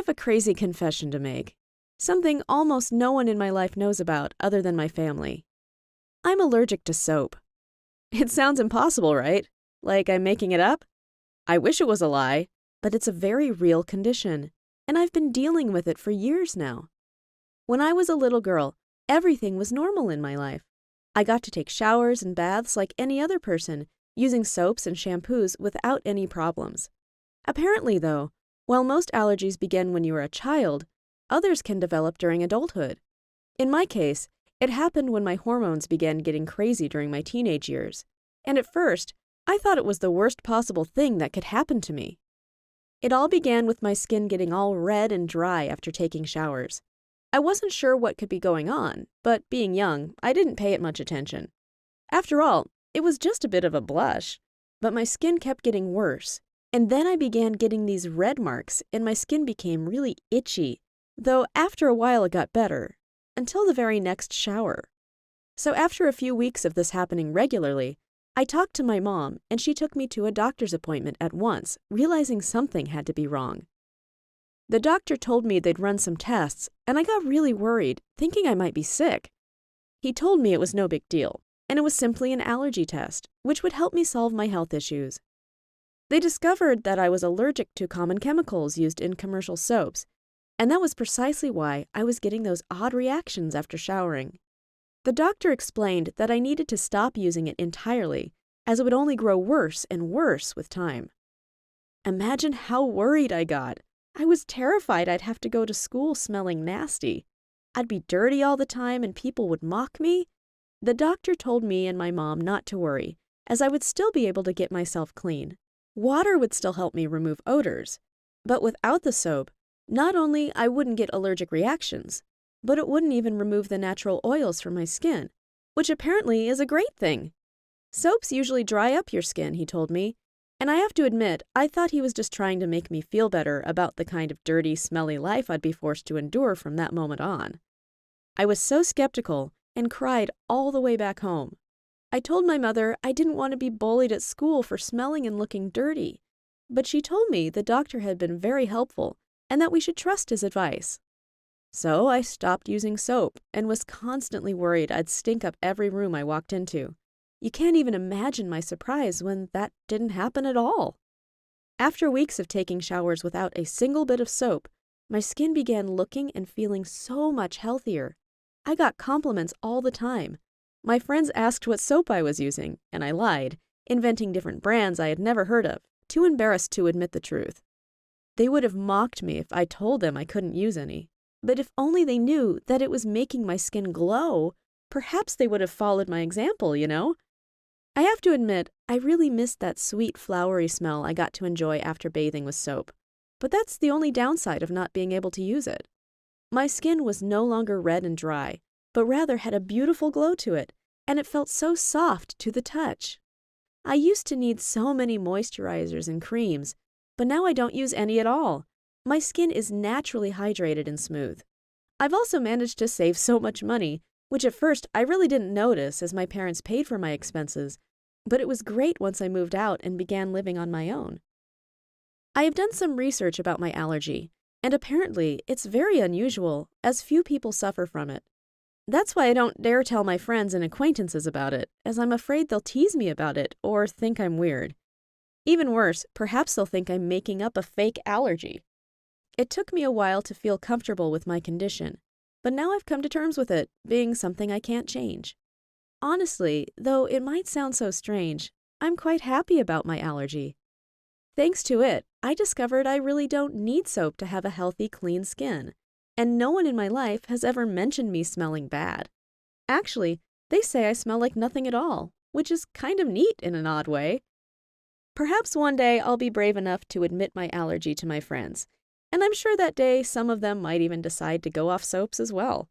have a crazy confession to make. Something almost no one in my life knows about other than my family. I'm allergic to soap. It sounds impossible, right? Like I'm making it up? I wish it was a lie, but it's a very real condition, and I've been dealing with it for years now. When I was a little girl, everything was normal in my life. I got to take showers and baths like any other person, using soaps and shampoos without any problems. Apparently, though, while most allergies begin when you are a child, others can develop during adulthood. In my case, it happened when my hormones began getting crazy during my teenage years, and at first, I thought it was the worst possible thing that could happen to me. It all began with my skin getting all red and dry after taking showers. I wasn't sure what could be going on, but being young, I didn't pay it much attention. After all, it was just a bit of a blush, but my skin kept getting worse, and then I began getting these red marks and my skin became really itchy, though after a while it got better, until the very next shower. So after a few weeks of this happening regularly, I talked to my mom and she took me to a doctor's appointment at once, realizing something had to be wrong. The doctor told me they'd run some tests, and I got really worried, thinking I might be sick. He told me it was no big deal, and it was simply an allergy test, which would help me solve my health issues. They discovered that I was allergic to common chemicals used in commercial soaps, and that was precisely why I was getting those odd reactions after showering. The doctor explained that I needed to stop using it entirely, as it would only grow worse and worse with time. Imagine how worried I got. I was terrified I'd have to go to school smelling nasty. I'd be dirty all the time and people would mock me. The doctor told me and my mom not to worry, as I would still be able to get myself clean. Water would still help me remove odors. But without the soap, not only I wouldn't get allergic reactions, but it wouldn't even remove the natural oils from my skin, which apparently is a great thing. Soaps usually dry up your skin, he told me, and I have to admit, I thought he was just trying to make me feel better about the kind of dirty, smelly life I'd be forced to endure from that moment on. I was so skeptical and cried all the way back home. I told my mother I didn't want to be bullied at school for smelling and looking dirty, but she told me the doctor had been very helpful and that we should trust his advice. So I stopped using soap and was constantly worried I'd stink up every room I walked into. You can't even imagine my surprise when that didn't happen at all. After weeks of taking showers without a single bit of soap, my skin began looking and feeling so much healthier. I got compliments all the time. My friends asked what soap I was using, and I lied, inventing different brands I had never heard of, too embarrassed to admit the truth. They would have mocked me if I told them I couldn't use any. But if only they knew that it was making my skin glow, perhaps they would have followed my example, you know? I have to admit, I really missed that sweet, flowery smell I got to enjoy after bathing with soap. But that's the only downside of not being able to use it. My skin was no longer red and dry, but rather had a beautiful glow to it, and it felt so soft to the touch. I used to need so many moisturizers and creams, but now I don't use any at all. My skin is naturally hydrated and smooth. I've also managed to save so much money, which at first I really didn't notice as my parents paid for my expenses, but it was great once I moved out and began living on my own. I have done some research about my allergy, and apparently it's very unusual, as few people suffer from it. That's why I don't dare tell my friends and acquaintances about it, as I'm afraid they'll tease me about it or think I'm weird. Even worse, perhaps they'll think I'm making up a fake allergy. It took me a while to feel comfortable with my condition, but now I've come to terms with it being something I can't change. Honestly, though it might sound so strange, I'm quite happy about my allergy. Thanks to it, I discovered I really don't need soap to have a healthy, clean skin, and no one in my life has ever mentioned me smelling bad. Actually, they say I smell like nothing at all, which is kind of neat in an odd way. Perhaps one day I'll be brave enough to admit my allergy to my friends, and I'm sure that day some of them might even decide to go off soaps as well.